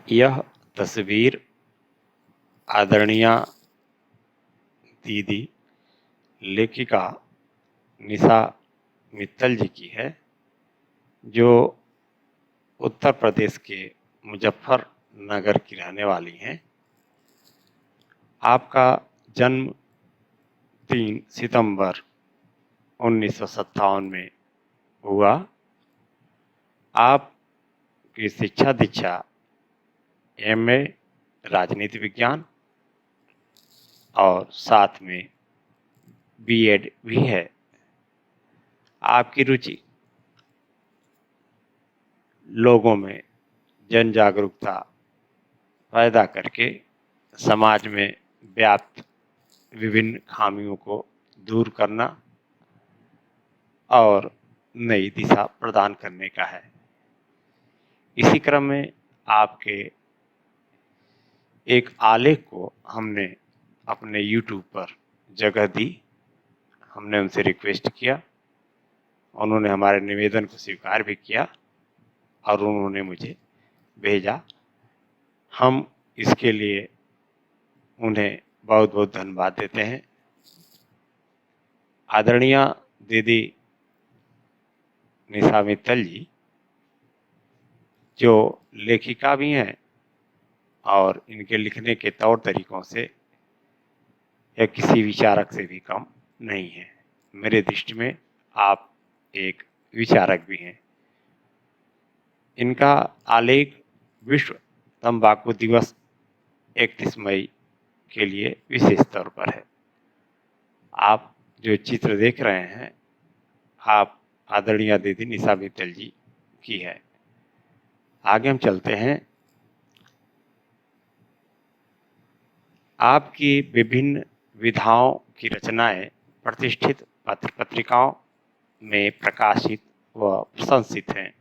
यह तस्वीर आदरणीय दीदी लेखिका निशा मित्तल जी की है, जो उत्तर प्रदेश के मुजफ्फरनगर की रहने वाली हैं। आपका जन्म 3 सितंबर 1957 में हुआ। आपकी शिक्षा दीक्षा एमए राजनीति विज्ञान और साथ में बीएड भी है। आपकी रुचि लोगों में जन जागरूकता पैदा करके समाज में व्याप्त विभिन्न खामियों को दूर करना और नई दिशा प्रदान करने का है। इसी क्रम में आपके एक आलेख को हमने अपने YouTube पर जगह दी। हमने उनसे रिक्वेस्ट किया, उन्होंने हमारे निवेदन को स्वीकार भी किया और उन्होंने मुझे भेजा। हम इसके लिए उन्हें बहुत बहुत धन्यवाद देते हैं। आदरणीय दीदी निशा मित्तल जी, जो लेखिका भी हैं और इनके लिखने के तौर तरीकों से यह किसी विचारक से भी कम नहीं है। मेरे दृष्टि में आप एक विचारक भी हैं। इनका आलेख विश्व तंबाकू दिवस 31 मई के लिए विशेष तौर पर है। आप जो चित्र देख रहे हैं, आप आदरणीय दीदी निशा मित्तल जी की है। आगे हम चलते हैं। आपकी विभिन्न विधाओं की रचनाएं प्रतिष्ठित पत्र पत्रिकाओं में प्रकाशित व प्रशंसित हैं।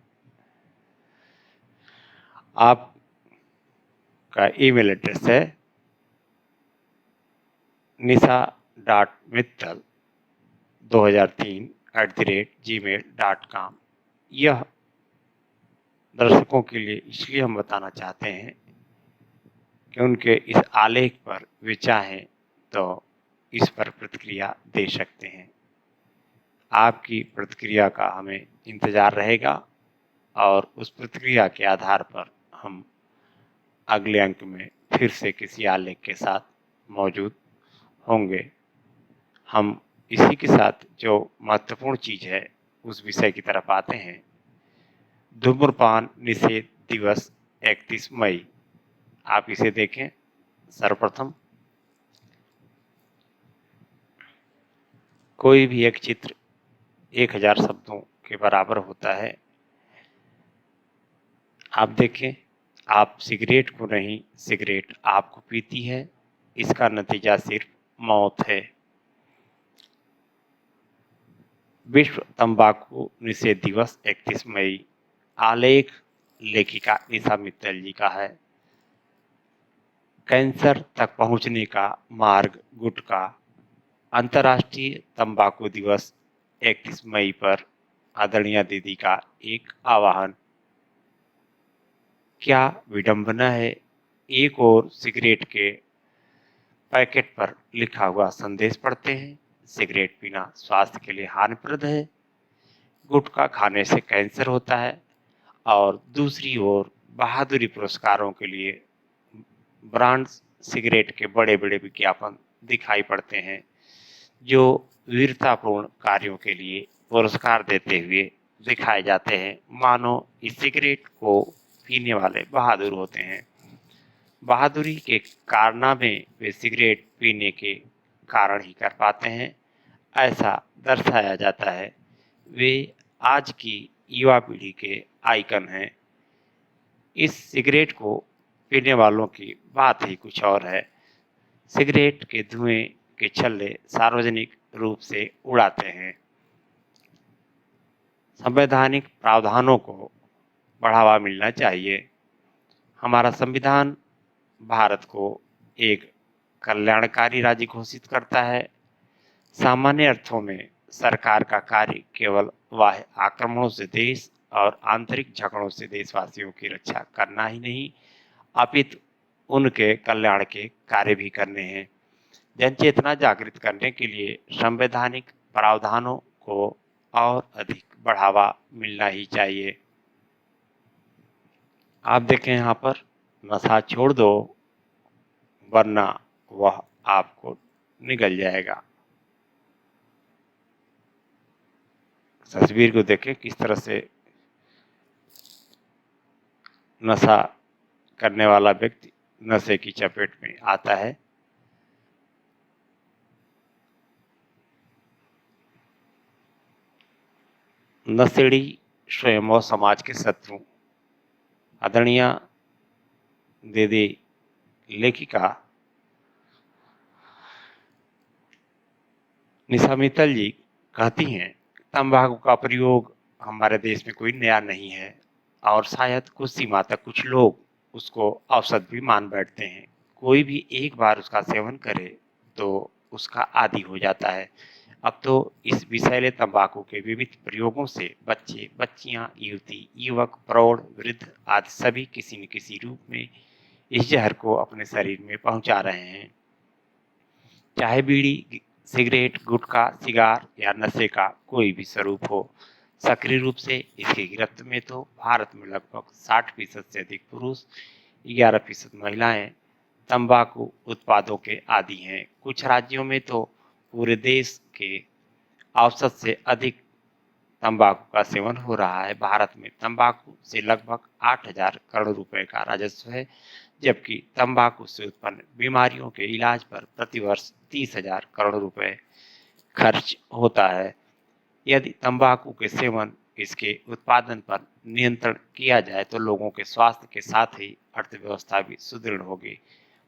आपका ईमेल एड्रेस है nisha.mittal2003@gmail.com। यह दर्शकों के लिए इसलिए हम बताना चाहते हैं कि उनके इस आलेख पर वे चाहें तो इस पर प्रतिक्रिया दे सकते हैं। आपकी प्रतिक्रिया का हमें इंतज़ार रहेगा और उस प्रतिक्रिया के आधार पर हम अगले अंक में फिर से किसी आलेख के साथ मौजूद होंगे। हम इसी के साथ जो महत्वपूर्ण चीज़ है उस विषय की तरफ आते हैं। धूम्रपान निषेध दिवस 31 मई। आप इसे देखें। सर्वप्रथम कोई भी एक चित्र 1000 शब्दों के बराबर होता है। आप देखें, आप सिगरेट को नहीं, सिगरेट आपको पीती है। इसका नतीजा सिर्फ मौत है। विश्व तंबाकू निषेध दिवस 31 मई। आलेख लेखिका निशा मित्तल जी का है। कैंसर तक पहुंचने का मार्ग गुटखा। अंतर्राष्ट्रीय तंबाकू दिवस 31 मई पर आदरणीय दीदी का एक आह्वान। क्या विडंबना है, एक और सिगरेट के पैकेट पर लिखा हुआ संदेश पढ़ते हैं, सिगरेट पीना स्वास्थ्य के लिए हानिप्रद है, गुटखा खाने से कैंसर होता है, और दूसरी ओर बहादुरी पुरस्कारों के लिए ब्रांड सिगरेट के बड़े बड़े विज्ञापन दिखाई पड़ते हैं, जो वीरतापूर्ण कार्यों के लिए पुरस्कार देते हुए दिखाए जाते हैं, मानो इस सिगरेट को पीने वाले बहादुर होते हैं। बहादुरी के कारनामे वे सिगरेट पीने के कारण ही कर पाते हैं, ऐसा दर्शाया जाता है। वे आज की युवा पीढ़ी के आइकन हैं। इस सिगरेट को पीने वालों की बात ही कुछ और है। सिगरेट के धुएं के छल्ले सार्वजनिक रूप से उड़ाते हैं। संवैधानिक प्रावधानों को बढ़ावा मिलना चाहिए। हमारा संविधान भारत को एक कल्याणकारी राज्य घोषित करता है। सामान्य अर्थों में सरकार का कार्य केवल बाह्य आक्रमणों से देश और आंतरिक झगड़ों से देशवासियों की रक्षा करना ही नहीं, अपितु उनके कल्याण के कार्य भी करने हैं। जन चेतना जागृत करने के लिए संवैधानिक प्रावधानों को और अधिक बढ़ावा मिलना ही चाहिए। आप देखें यहाँ पर, नशा छोड़ दो वरना वह आपको निगल जाएगा। तस्वीर को देखें किस तरह से नशा करने वाला व्यक्ति नशे की चपेट में आता है। नशेड़ी स्वयं और समाज के शत्रु। आदरणीय दीदी लेखिका निशा मित्तल जी कहती हैं, तंबाकू का प्रयोग हमारे देश में कोई नया नहीं है और शायद कुछ सीमा तक कुछ लोग उसको औसत भी मान बैठते हैं। कोई भी एक बार उसका सेवन करे तो उसका आदी हो जाता है। अब तो इस विषैले तंबाकू के विविध प्रयोगों से बच्चे, बच्चियां, युवती, युवक, प्रौढ़, वृद्ध आदि सभी किसी न किसी रूप में इस जहर को अपने शरीर में पहुंचा रहे हैं। चाहे बीड़ी, सिगरेट, गुटखा, सिगार या नशे का कोई भी स्वरूप हो, सक्रिय रूप से इसकी गिरफ्त में तो भारत में लगभग 60% से अधिक पुरुष, 11% महिलाएं तंबाकू उत्पादों के आदी हैं। कुछ राज्यों में तो पूरे देश के औसत से अधिक तंबाकू का सेवन हो रहा है। भारत में तंबाकू से लगभग 8,000 करोड़ रुपए का राजस्व है, जबकि तंबाकू से उत्पन्न बीमारियों के इलाज पर प्रतिवर्ष 30,000 करोड़ रुपए खर्च होता है। यदि तंबाकू के सेवन, इसके उत्पादन पर नियंत्रण किया जाए तो लोगों के स्वास्थ्य के साथ ही अर्थव्यवस्था भी सुदृढ़ होगी।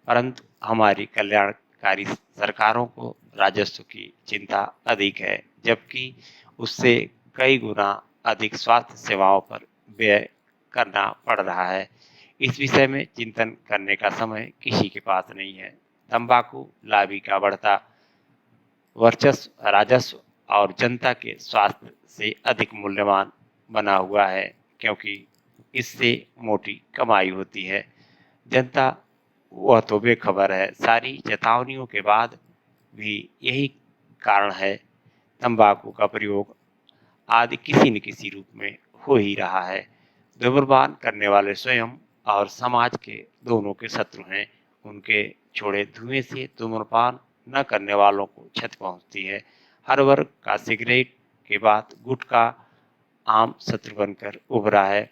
परंतु हमारी कल्याणकारी सरकारों को राजस्व की चिंता अधिक है, जबकि उससे कई गुना अधिक स्वास्थ्य सेवाओं पर व्यय करना पड़ रहा है। इस विषय में चिंतन करने का समय किसी के पास नहीं है। तंबाकू लॉबी का बढ़ता वर्चस्व राजस्व और जनता के स्वास्थ्य से अधिक मूल्यवान बना हुआ है, क्योंकि इससे मोटी कमाई होती है। जनता वह तो बेखबर है। सारी चेतावनियों के बाद भी यही कारण है, तंबाकू का प्रयोग आदि किसी न किसी रूप में हो ही रहा है। धूम्रपान करने वाले स्वयं और समाज के दोनों के शत्रु हैं। उनके छोड़े धुएं से धूम्रपान न करने वालों को क्षति पहुंचती है। हर वर्ग का सिगरेट के बाद गुटखा आम शत्रु बनकर उभरा है।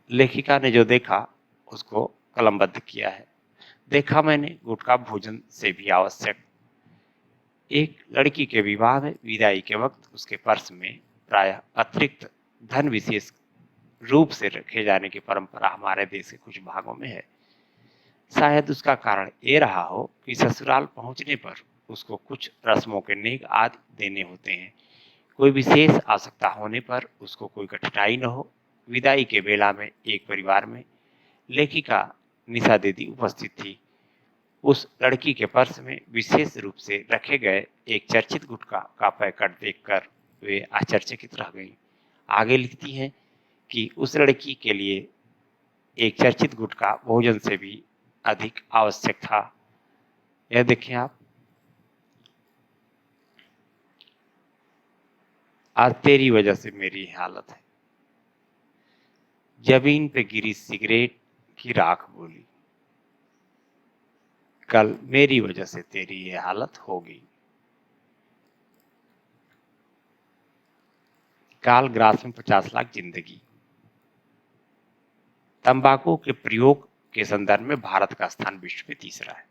लेखिका ने जो देखा उसको कलमबद्ध किया है। देखा मैंने गुटखा भोजन से भी आवश्यक। एक लड़की के विवाह में विदाई के वक्त उसके पर्स में प्रायः अतिरिक्त धन विशेष रूप से रखे जाने की परंपरा हमारे देश के कुछ भागों में है। शायद उसका कारण ये रहा हो कि ससुराल पहुंचने पर उसको कुछ रस्मों के नेक आदि देने होते हैं। कोई विशेष आवश्यकता होने पर उसको कोई कठिनाई न हो। विदाई के बेला में एक परिवार में लेखिका निशा दीदी उपस्थित थी। उस लड़की के पर्स में विशेष रूप से रखे गए एक चर्चित गुटखा का पैकेट देखकर वे आश्चर्यचकित रह गईं। आगे लिखती हैं कि उस लड़की के लिए एक चर्चित गुटखा भोजन से भी अधिक आवश्यक था। यह देखें आप, आज तेरी वजह से मेरी हालत है। जमीन पे गिरी सिगरेट की राख बोली, कल मेरी वजह से तेरी ये हालत होगी। काल ग्रास में 50 लाख जिंदगी। तंबाकू के प्रयोग के संदर्भ में भारत का स्थान विश्व में तीसरा है।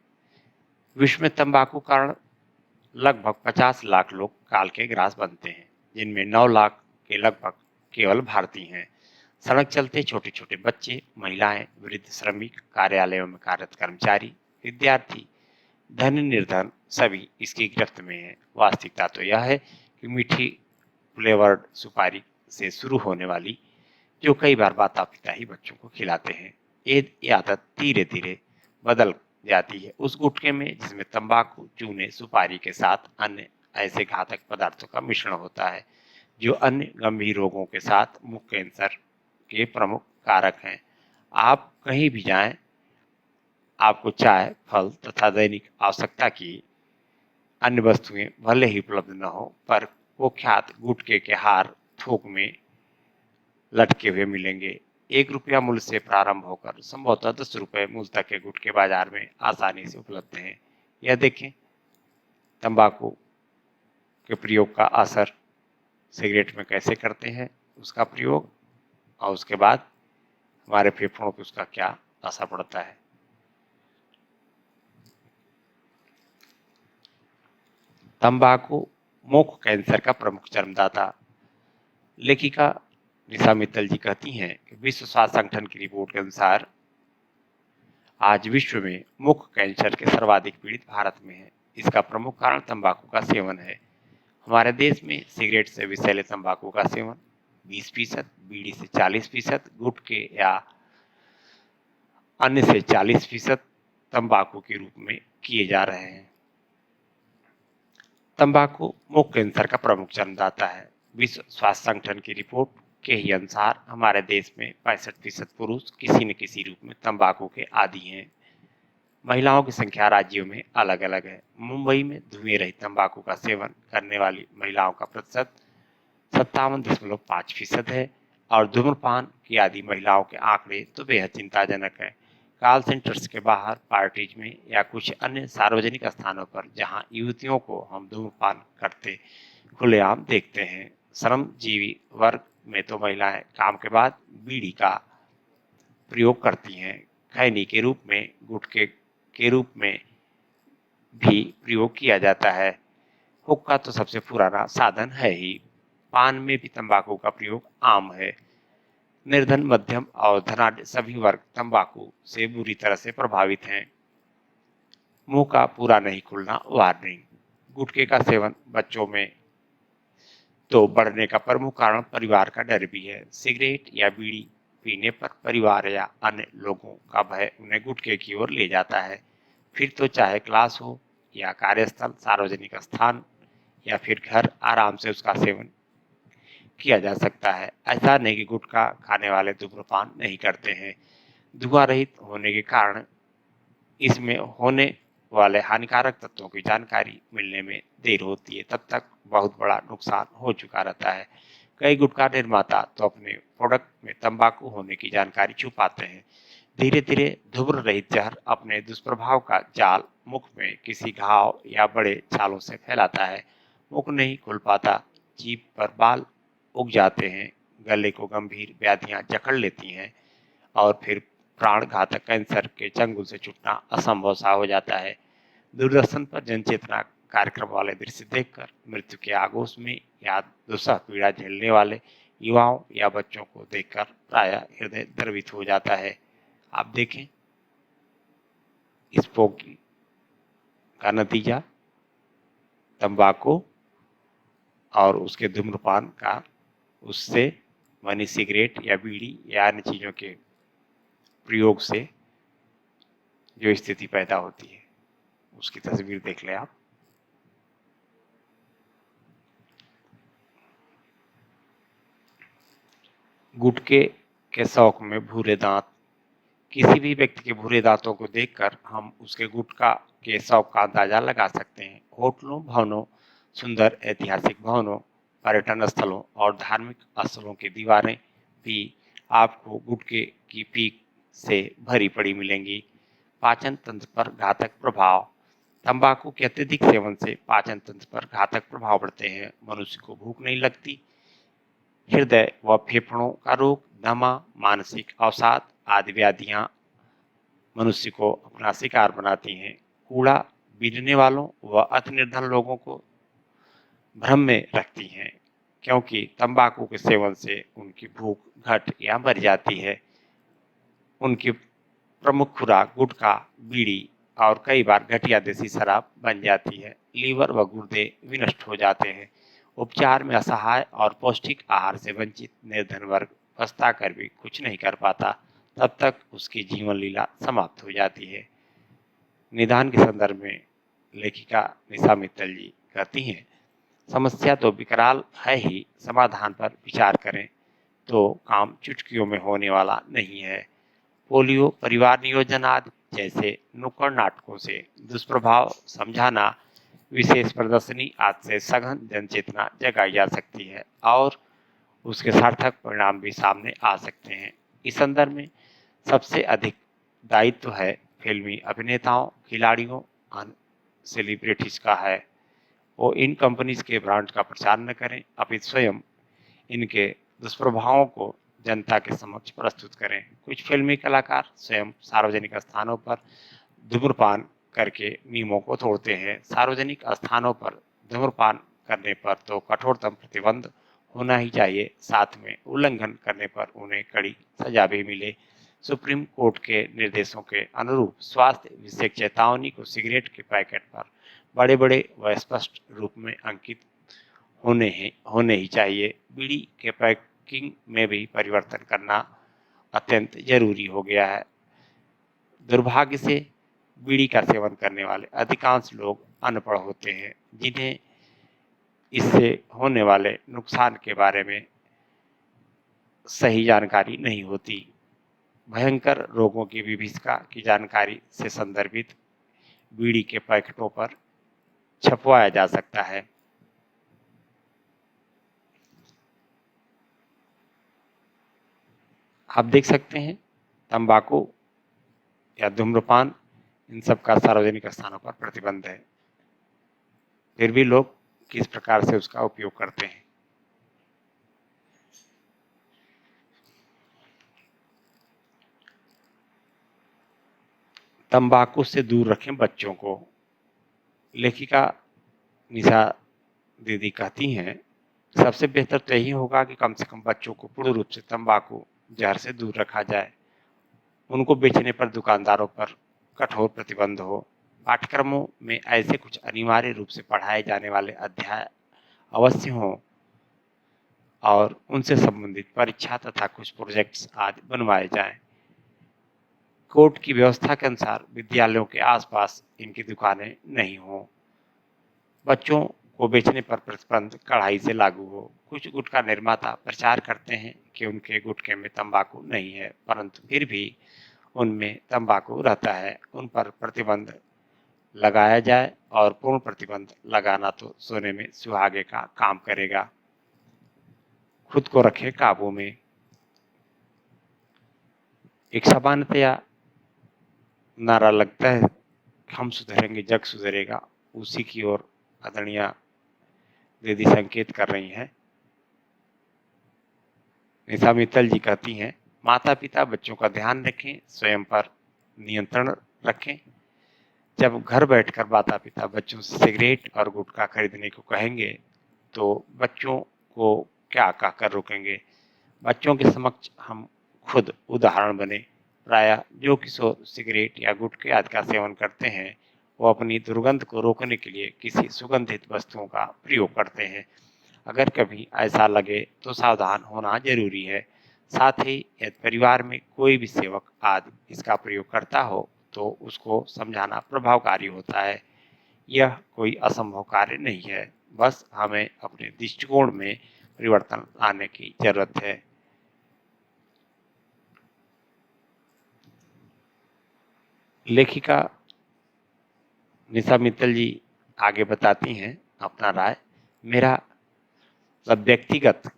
विश्व में तंबाकू कारण लगभग 50 लाख लोग काल के ग्रास बनते हैं, जिनमें 9 लाख के लगभग केवल भारतीय हैं। सड़क चलते छोटे छोटे बच्चे, महिलाएं, वृद्ध, श्रमिक, कार्यालयों में कार्यरत कर्मचारी, विद्यार्थी, धन निर्धन सभी इसकी गिरफ्त में है। वास्तविकता तो यह है कि मीठी फ्लेवर्ड सुपारी से शुरू होने वाली, जो कई बार माता पिता ही बच्चों को खिलाते हैं, ये आदत धीरे धीरे बदल जाती है उस गुटखे में जिसमें तंबाकू, चूने, सुपारी के साथ अन्य ऐसे घातक पदार्थों का मिश्रण होता है, जो अन्य गंभीर रोगों के साथ मुख कैंसर के प्रमुख कारक हैं। आप कहीं भी जाएं, आपको चाय, फल तथा दैनिक आवश्यकता की अन्य वस्तुएं भले ही उपलब्ध न हो, पर कुख्यात गुटखे के हार थोक में लटके हुए मिलेंगे। 1 रुपया मूल्य से प्रारंभ होकर संभवतः 10 रुपये मूल्य तक के गुटखे बाजार में आसानी से उपलब्ध हैं। यह देखें तंबाकू के प्रयोग का असर सिगरेट में कैसे करते हैं, उसका प्रयोग, और उसके बाद हमारे फेफड़ों पर उसका क्या असर पड़ता है। तंबाकू मुख कैंसर का प्रमुख जन्मदाता। लेखिका निशा मित्तल जी कहती हैं कि विश्व स्वास्थ्य संगठन की रिपोर्ट के अनुसार आज विश्व में मुख कैंसर के सर्वाधिक पीड़ित भारत में है। इसका प्रमुख कारण तंबाकू का सेवन है। हमारे देश में सिगरेट से विषैले तंबाकू का सेवन 20%, बीड़ी से 40%, गुटखे या अन्य से 40% तंबाकू के रूप में किए जा रहे हैं। तंबाकू मुख कैंसर का प्रमुख जन्मदाता है। विश्व स्वास्थ्य संगठन की रिपोर्ट के ही अनुसार हमारे देश में 65% पुरुष किसी न किसी रूप में तंबाकू के आदी हैं। महिलाओं की संख्या राज्यों में अलग अलग है। मुंबई में धुएं रहित तंबाकू का सेवन करने वाली महिलाओं का प्रतिशत 57.5% है और धूम्रपान की आदी महिलाओं के आंकड़े तो बेहद चिंताजनक है। कॉल सेंटर्स के बाहर, पार्टीज में या कुछ अन्य सार्वजनिक स्थानों पर जहां युवतियों को हम धूम्रपान करते खुलेआम देखते हैं। श्रमजीवी वर्ग में तो महिलाएं काम के बाद बीड़ी का प्रयोग करती हैं। खैनी के रूप में, गुटखे के रूप में भी प्रयोग किया जाता है। हुक्का तो सबसे पुराना साधन है ही। पान में भी तंबाकू का प्रयोग आम है। निर्धन, मध्यम और धनाढ्य सभी वर्ग तंबाकू से बुरी तरह से प्रभावित हैं। मुंह का पूरा नहीं खुलना वार्निंग। गुटखे का सेवन बच्चों में तो बढ़ने का प्रमुख कारण परिवार का डर भी है। सिगरेट या बीड़ी पीने पर परिवार या अन्य लोगों का भय उन्हें गुटखे की ओर ले जाता है। फिर तो चाहे क्लास हो या कार्यस्थल, सार्वजनिक स्थान या फिर घर, आराम से उसका सेवन किया जा सकता है। ऐसा नहीं कि गुटखा खाने वाले धूम्रपान नहीं करते हैं। धुआं रहित होने के कारण इसमें होने वाले हानिकारक तत्वों की जानकारी मिलने में देर होती है, तब तक बहुत बड़ा नुकसान हो चुका रहता है। कई गुटखा निर्माता तो अपने प्रोडक्ट में तंबाकू होने की जानकारी छुपाते हैं। धीरे धीरे धूम्र रहित जहर अपने दुष्प्रभाव का जाल मुख में किसी घाव या बड़े छालों से फैलाता है। मुख नहीं खुल पाता, जीभ पर बाल उग जाते हैं, गले को गंभीर व्याधियां जकड़ लेती हैं और फिर प्राण घातक कैंसर के चंगुल से छूटना असंभव सा हो जाता है। दूरदर्शन पर जनचेतना कार्यक्रम वाले दृश्य देखकर मृत्यु के आगोश में या दुस्सह पीड़ा झेलने वाले युवाओं या बच्चों को देखकर प्रायः हृदय द्रवित हो जाता है। आप देखें स्मोक का नतीजा, तंबाकू और उसके धूम्रपान का, उससे बनी सिगरेट या बीड़ी या अन्य चीज़ों के प्रयोग से जो स्थिति पैदा होती है, उसकी तस्वीर देख लें आप। गुटखे के शौक में भूरे दांत। किसी भी व्यक्ति के भूरे दांतों को देखकर हम उसके गुटखा के शौक का अंदाजा लगा सकते हैं। होटलों, भवनों, सुंदर ऐतिहासिक भवनों, पर्यटन स्थलों और धार्मिक स्थलों की दीवारें भी आपको गुटखे की पीक से भरी पड़ी मिलेंगी। पाचन तंत्र पर घातक प्रभाव। तंबाकू के अत्यधिक सेवन से पाचन तंत्र पर घातक प्रभाव पड़ते हैं। मनुष्य को भूख नहीं लगती, हृदय व फेफड़ों का रोग, दमा, मानसिक अवसाद आदि व्याधियां मनुष्य को अपना शिकार बनाती हैं। कूड़ा बीनने वालों व अति निर्धन लोगों को भ्रम में रखती हैं, क्योंकि तंबाकू के सेवन से उनकी भूख घट या बढ़ जाती है। उनकी प्रमुख खुराक गुटखा, बीड़ी और कई बार घटिया देसी शराब बन जाती है। लीवर व गुर्दे विनष्ट हो जाते हैं। उपचार में असहाय और पौष्टिक आहार से वंचित निर्धन वर्ग पछता कर भी कुछ नहीं कर पाता, तब तक उसकी जीवन लीला समाप्त हो जाती है। निदान के संदर्भ में लेखिका निशा मित्तल जी कहती हैं, समस्या तो विकराल है ही, समाधान पर विचार करें तो काम चुटकियों में होने वाला नहीं है। पोलियो परिवार नियोजन आदि जैसे नुक्कड़ नाटकों से दुष्प्रभाव समझाना, विशेष प्रदर्शनी आदि से सघन जनचेतना जगाई जा सकती है और उसके सार्थक परिणाम भी सामने आ सकते हैं। इस संदर्भ में सबसे अधिक दायित्व है फिल्मी अभिनेताओं, खिलाड़ियों, सेलिब्रिटीज का है। वो इन कंपनीज के ब्रांड का प्रचार न करें, अपितु स्वयं इनके दुष्प्रभावों को जनता के समक्ष प्रस्तुत करें। कुछ फिल्मी कलाकार स्वयं सार्वजनिक स्थानों पर धूम्रपान करके नियमों को तोड़ते हैं। सार्वजनिक स्थानों पर धूम्रपान करने पर तो कठोरतम प्रतिबंध होना ही चाहिए, साथ में उल्लंघन करने पर उन्हें कड़ी सजा भी मिले। सुप्रीम कोर्ट के निर्देशों के अनुरूप स्वास्थ्य विषयक चेतावनी को सिगरेट के पैकेट पर बड़े बड़े व स्पष्ट रूप में अंकित होने ही चाहिए। बीड़ी के पैकिंग में भी परिवर्तन करना अत्यंत जरूरी हो गया है। दुर्भाग्य से बीड़ी का सेवन करने वाले अधिकांश लोग अनपढ़ होते हैं, जिन्हें इससे होने वाले नुकसान के बारे में सही जानकारी नहीं होती। भयंकर रोगों की विभीषिका की जानकारी से संदर्भित बीड़ी के पैकेटों पर छपवाया जा सकता है। आप देख सकते हैं तंबाकू या धूम्रपान, इन सब का सार्वजनिक स्थानों पर प्रतिबंध है, फिर भी लोग किस प्रकार से उसका उपयोग करते हैं। तंबाकू से दूर रखें बच्चों को। लेखिका निशा दीदी कहती हैं, सबसे बेहतर तो यही होगा कि कम से कम बच्चों को पूर्ण रूप से तंबाकू जहर से दूर रखा जाए। उनको बेचने पर दुकानदारों पर कठोर प्रतिबंध हो। पाठ्यक्रमों में ऐसे कुछ अनिवार्य रूप से पढ़ाए जाने वाले अध्याय अवश्य हों और उनसे संबंधित परीक्षा तथा कुछ प्रोजेक्ट्स आदि बनवाए जाएं। कोर्ट की व्यवस्था के अनुसार विद्यालयों के आसपास इनकी दुकानें नहीं हों। बच्चों को बेचने पर प्रतिबंध कड़ाई से लागू हो। कुछ गुटखा निर्माता प्रचार करते हैं कि उनके गुटखे में तंबाकू नहीं है, परंतु फिर भी उनमें तंबाकू रहता है। उन पर प्रतिबंध लगाया जाए और पूर्ण प्रतिबंध लगाना तो सोने में सुहागे का काम करेगा। खुद को रखें काबू में। एक सामान्यतया नारा लगता है, हम सुधरेंगे जग सुधरेगा, उसी की ओर आदरणीय दीदी संकेत कर रही हैं। निशा मित्तल जी कहती हैं, माता पिता बच्चों का ध्यान रखें, स्वयं पर नियंत्रण रखें। जब घर बैठकर माता पिता बच्चों से सिगरेट और गुटखा खरीदने को कहेंगे तो बच्चों को क्या कहकर रोकेंगे। बच्चों के समक्ष हम खुद उदाहरण बने। प्रायः जो किशोर सिगरेट या गुटखे आदि का सेवन करते हैं, वो अपनी दुर्गंध को रोकने के लिए किसी सुगंधित वस्तुओं का प्रयोग करते हैं। अगर कभी ऐसा लगे तो सावधान होना जरूरी है। साथ ही यदि परिवार में कोई भी सेवक आदि इसका प्रयोग करता हो तो उसको समझाना प्रभावकारी होता है। यह कोई असंभव कार्य नहीं है, बस हमें अपने दृष्टिकोण में परिवर्तन लाने की जरूरत है। लेखिका निशा मित्तल जी आगे बताती हैं अपना राय। मेरा व्यक्तिगत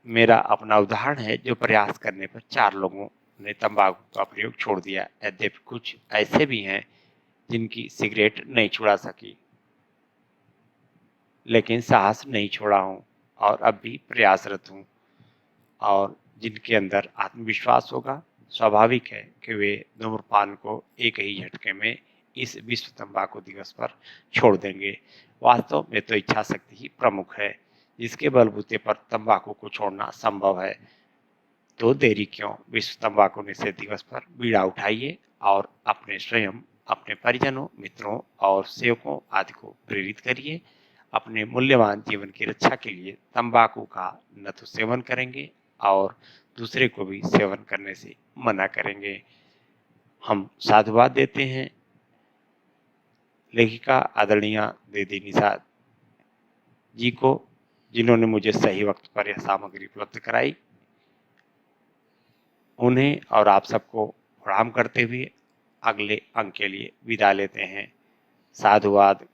मेरा अपना उदाहरण है, जो प्रयास करने पर 4 लोगों ने तंबाकू का प्रयोग छोड़ दिया। यद्यपि कुछ ऐसे भी हैं जिनकी सिगरेट नहीं छुड़ा सकी, लेकिन साहस नहीं छोड़ा हूँ और अब भी प्रयासरत हूँ। और जिनके अंदर आत्मविश्वास होगा, स्वाभाविक है कि वे धूम्रपान को एक ही झटके में इस विश्व तंबाकू दिवस पर छोड़ देंगे। वास्तव में तो इच्छा शक्ति ही प्रमुख है, जिसके बलबूते पर तंबाकू को छोड़ना संभव है। तो देरी क्यों, विश्व तंबाकू निषेध दिवस पर बीड़ा उठाइए और अपने स्वयं, अपने परिजनों, मित्रों और सेवकों आदि को प्रेरित करिए। अपने मूल्यवान जीवन की रक्षा के लिए तंबाकू का न तो सेवन करेंगे और दूसरे को भी सेवन करने से मना करेंगे। हम साधुवाद देते हैं लेखिका आदरणीय दीदी निशा जी को, जिन्होंने मुझे सही वक्त पर यह सामग्री उपलब्ध कराई। उन्हें और आप सबको प्रणाम करते हुए अगले अंक के लिए विदा लेते हैं। साधुवाद।